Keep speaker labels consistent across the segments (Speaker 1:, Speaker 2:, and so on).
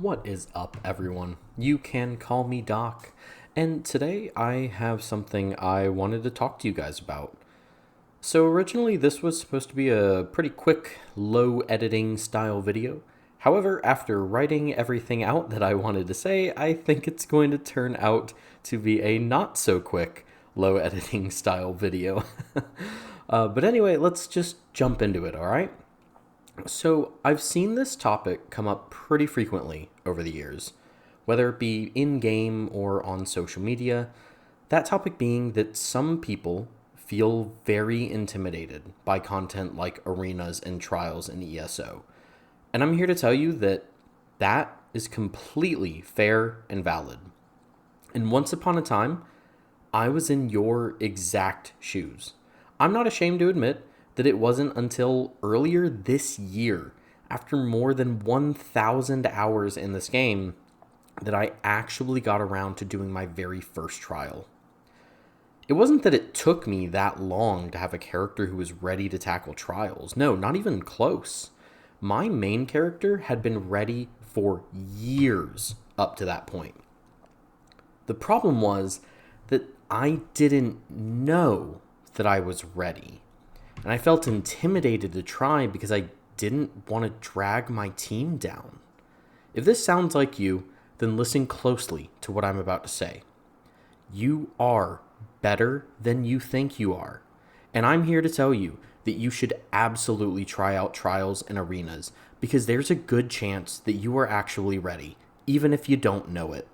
Speaker 1: What is up, everyone? You can call me Doc, and today I have something I wanted to talk to you guys about. So, originally, this was supposed to be a pretty quick, low editing style video. However, after writing everything out that I wanted to say, I think it's going to turn out to be a not so quick, low editing style video. But anyway, let's just jump into it, alright? So, I've seen this topic come up pretty frequently over the years, whether it be in game or on social media. That topic being that some people feel very intimidated by content like arenas and trials in ESO. And I'm here to tell you that that is completely fair and valid. And once upon a time, I was in your exact shoes. I'm not ashamed to admit that it wasn't until earlier this year, after more than 1,000 hours in this game, that I actually got around to doing my very first trial. It wasn't that it took me that long to have a character who was ready to tackle trials. No, not even close. My main character had been ready for years up to that point. The problem was that I didn't know that I was ready. And I felt intimidated to try because I didn't want to drag my team down. If this sounds like you, then listen closely to what I'm about to say. You are better than you think you are. And I'm here to tell you that you should absolutely try out trials and arenas because there's a good chance that you are actually ready, even if you don't know it.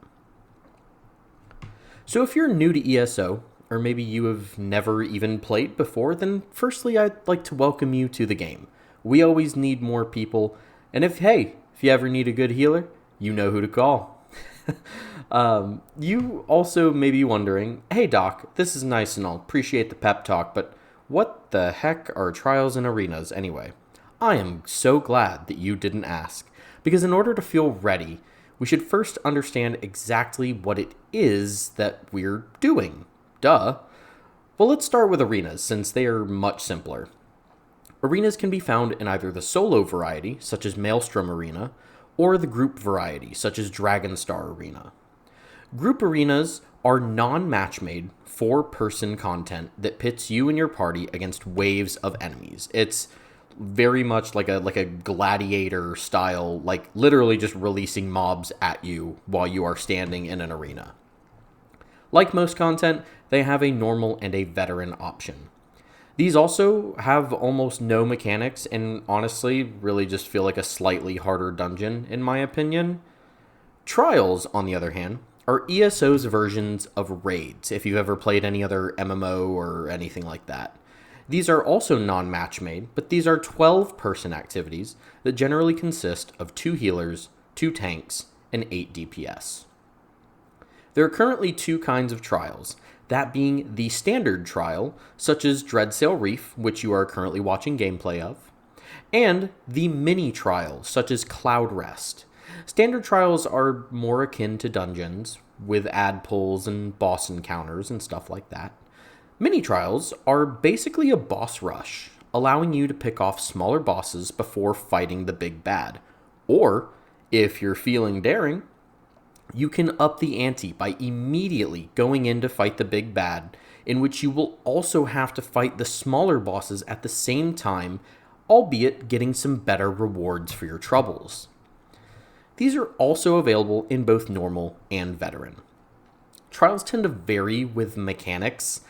Speaker 1: So if you're new to ESO, or maybe you have never even played before, then firstly, I'd like to welcome you to the game. We always need more people, and if you ever need a good healer, you know who to call. You also may be wondering, hey Doc, this is nice and all, appreciate the pep talk, but what the heck are trials and arenas anyway? I am so glad that you didn't ask, because in order to feel ready, we should first understand exactly what it is that we're doing. Duh. Well, let's start with arenas, since they are much simpler. Arenas can be found in either the solo variety, such as Maelstrom Arena, or the group variety, such as Dragonstar Arena. Group arenas are non-match made, four-person content that pits you and your party against waves of enemies. It's very much like a gladiator style, like literally just releasing mobs at you while you are standing in an arena. Like most content, they have a normal and a veteran option. These also have almost no mechanics and honestly really just feel like a slightly harder dungeon in my opinion. Trials, on the other hand, are ESO's versions of raids, if you've ever played any other MMO or anything like that. These are also non-match made, but these are 12-person activities that generally consist of 2 healers, 2 tanks, and 8 DPS. There are currently 2 kinds of trials, that being the standard trial, such as Dreadsail Reef, which you are currently watching gameplay of, and the mini trial, such as Cloud Rest. Standard trials are more akin to dungeons, with ad pulls and boss encounters and stuff like that. Mini trials are basically a boss rush, allowing you to pick off smaller bosses before fighting the big bad. Or, if you're feeling daring, you can up the ante by immediately going in to fight the big bad, in which you will also have to fight the smaller bosses at the same time, albeit getting some better rewards for your troubles. These are also available in both normal and veteran. Trials tend to vary with mechanics.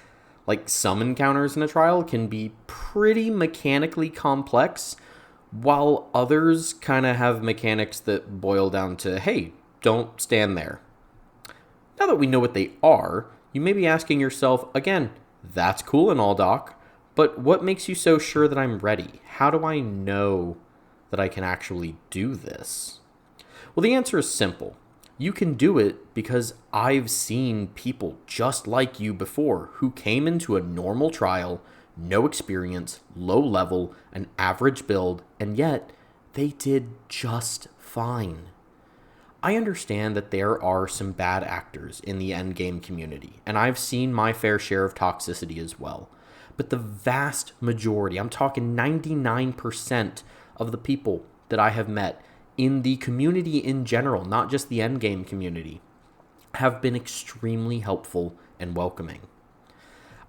Speaker 1: Like some encounters in a trial can be pretty mechanically complex, while others kind of have mechanics that boil down to, hey, don't stand there. Now that we know what they are, you may be asking yourself, again, that's cool and all, Doc, but what makes you so sure that I'm ready? How do I know that I can actually do this? Well, the answer is simple. You can do it because I've seen people just like you before who came into a normal trial, no experience, low level, an average build, and yet they did just fine. I understand that there are some bad actors in the endgame community, and I've seen my fair share of toxicity as well. But the vast majority, I'm talking 99% of the people that I have met in the community in general, not just the endgame community, have been extremely helpful and welcoming.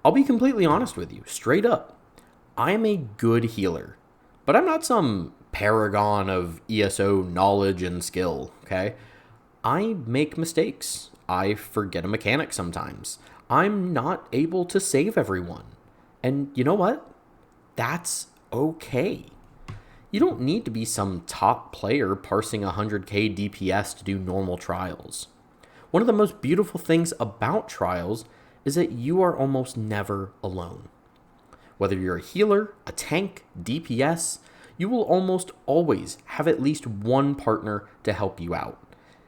Speaker 1: I'll be completely honest with you, straight up. I am a good healer, but I'm not some paragon of ESO knowledge and skill, okay? I make mistakes. I forget a mechanic sometimes. I'm not able to save everyone. And you know what? That's okay. You don't need to be some top player parsing 100k DPS to do normal trials. One of the most beautiful things about trials is that you are almost never alone. Whether you're a healer, a tank, DPS, you will almost always have at least one partner to help you out.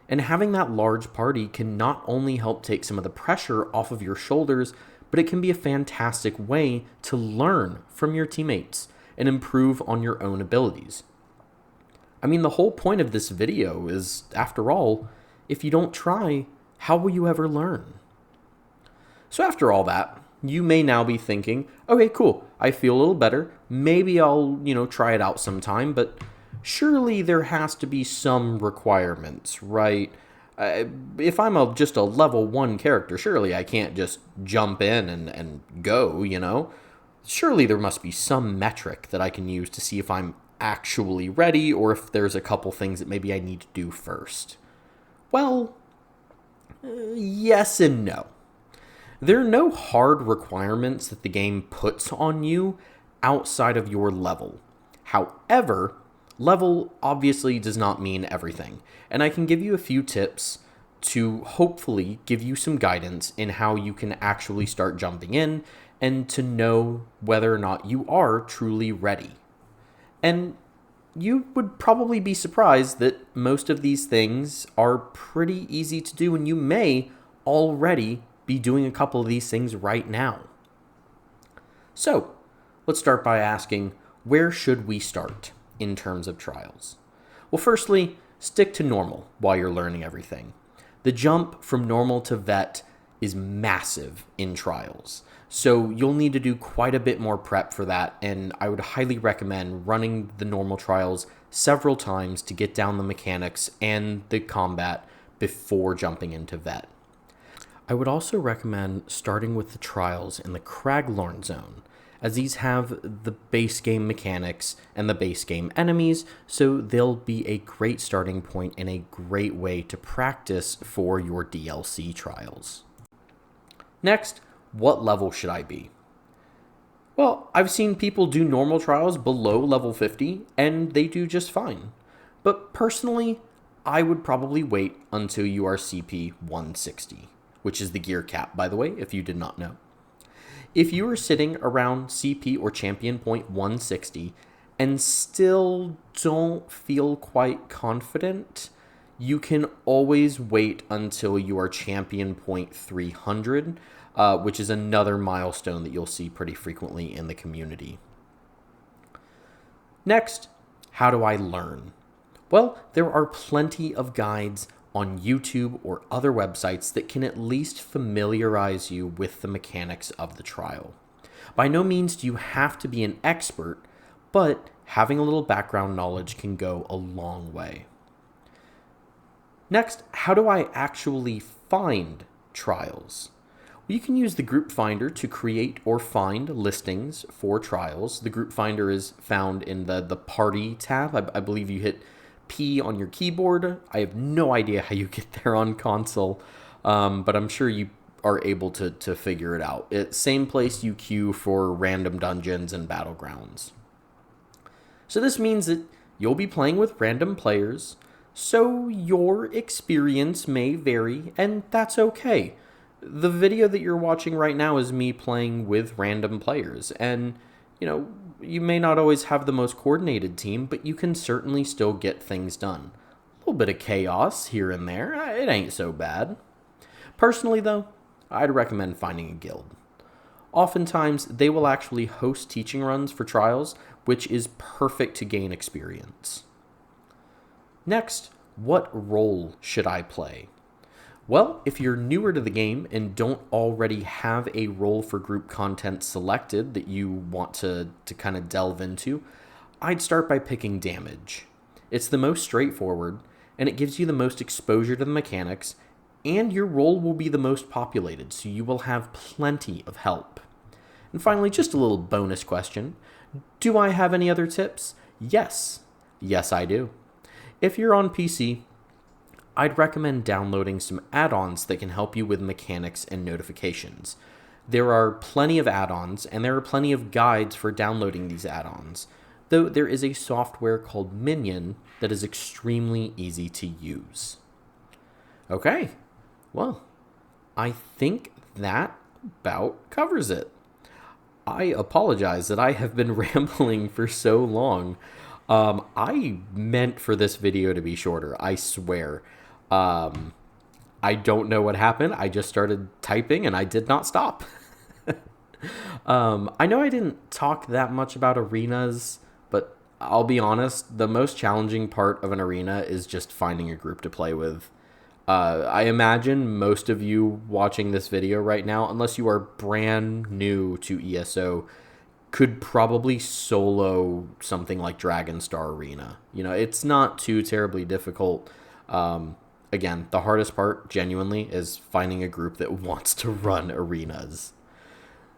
Speaker 1: And having that large party can not only help take some of the pressure off of your shoulders, but it can be a fantastic way to learn from your teammates and improve on your own abilities. I mean, the whole point of this video is, after all, if you don't try, how will you ever learn? So after all that, you may now be thinking, okay, cool, I feel a little better. Maybe I'll, try it out sometime, but surely there has to be some requirements, right? If I'm just a level 1 character, surely I can't just jump in and go, Surely there must be some metric that I can use to see if I'm actually ready or if there's a couple things that maybe I need to do first. Well, yes and no. There are no hard requirements that the game puts on you outside of your level. However, level obviously does not mean everything, and I can give you a few tips to hopefully give you some guidance in how you can actually start jumping in and to know whether or not you are truly ready. And you would probably be surprised that most of these things are pretty easy to do, and you may already be doing a couple of these things right now. So, let's start by asking, where should we start in terms of trials? Well, firstly, stick to normal while you're learning everything. The jump from normal to vet is massive in trials, so you'll need to do quite a bit more prep for that, and I would highly recommend running the normal trials several times to get down the mechanics and the combat before jumping into vet. I would also recommend starting with the trials in the Craglorn zone, as these have the base game mechanics and the base game enemies, so they'll be a great starting point and a great way to practice for your DLC trials. Next, what level should I be? Well, I've seen people do normal trials below level 50, and they do just fine. But personally, I would probably wait until you are CP 160, which is the gear cap, by the way, if you did not know. If you are sitting around CP or champion point 160 and still don't feel quite confident, you can always wait until you are champion point 300, which is another milestone that you'll see pretty frequently in the community. Next, how do I learn? Well, there are plenty of guides on YouTube or other websites that can at least familiarize you with the mechanics of the trial. By no means do you have to be an expert, but having a little background knowledge can go a long way. Next, how do I actually find trials? Well, you can use the group finder to create or find listings for trials. The group finder is found in the party tab. I believe you hit P on your keyboard. I have no idea how you get there on console, but I'm sure you are able to figure it out. Same place you queue for random dungeons and battlegrounds. So this means that you'll be playing with random players, so your experience may vary, and that's okay. The video that you're watching right now is me playing with random players, and you may not always have the most coordinated team, but you can certainly still get things done. A little bit of chaos here and there, it ain't so bad. Personally though, I'd recommend finding a guild. Oftentimes, they will actually host teaching runs for trials, which is perfect to gain experience. Next, what role should I play? Well, if you're newer to the game and don't already have a role for group content selected that you want to kind of delve into, I'd start by picking damage. It's the most straightforward, and it gives you the most exposure to the mechanics, and your role will be the most populated, so you will have plenty of help. And finally, just a little bonus question. Do I have any other tips? Yes. Yes, I do. If you're on PC, I'd recommend downloading some add-ons that can help you with mechanics and notifications. There are plenty of add-ons, and there are plenty of guides for downloading these add-ons, though there is a software called Minion that is extremely easy to use. Okay, well, I think that about covers it. I apologize that I have been rambling for so long. I meant for this video to be shorter, I swear. I don't know what happened. I just started typing and I did not stop. I know I didn't talk that much about arenas, but I'll be honest, the most challenging part of an arena is just finding a group to play with. I imagine most of you watching this video right now, unless you are brand new to ESO, could probably solo something like Dragon Star Arena. You know, it's not too terribly difficult. Again, the hardest part, genuinely, is finding a group that wants to run arenas.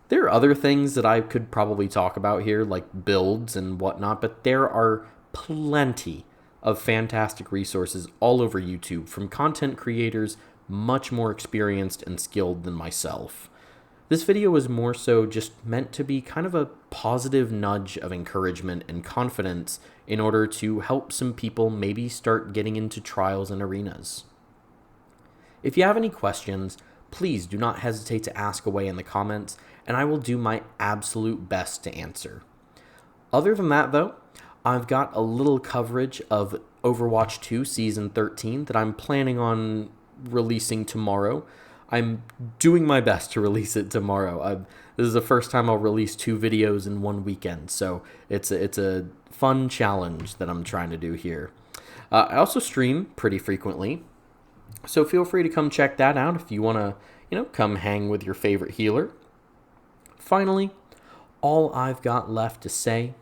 Speaker 1: There are other things that I could probably talk about here, like builds and whatnot, but there are plenty of fantastic resources all over YouTube from content creators much more experienced and skilled than myself. This video was more so just meant to be kind of a positive nudge of encouragement and confidence in order to help some people maybe start getting into trials and arenas. If you have any questions, please do not hesitate to ask away in the comments, and I will do my absolute best to answer. Other than that, though, I've got a little coverage of Overwatch 2 Season 13 that I'm planning on releasing tomorrow. I'm doing my best to release it tomorrow. This is the first time I'll release 2 videos in one weekend, so it's a fun challenge that I'm trying to do here. I also stream pretty frequently, so feel free to come check that out if you want to, come hang with your favorite healer. Finally, all I've got left to say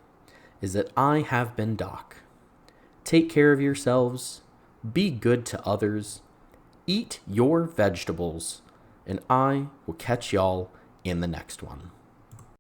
Speaker 1: is that I have been Doc. Take care of yourselves, be good to others, eat your vegetables, and I will catch y'all in the next one.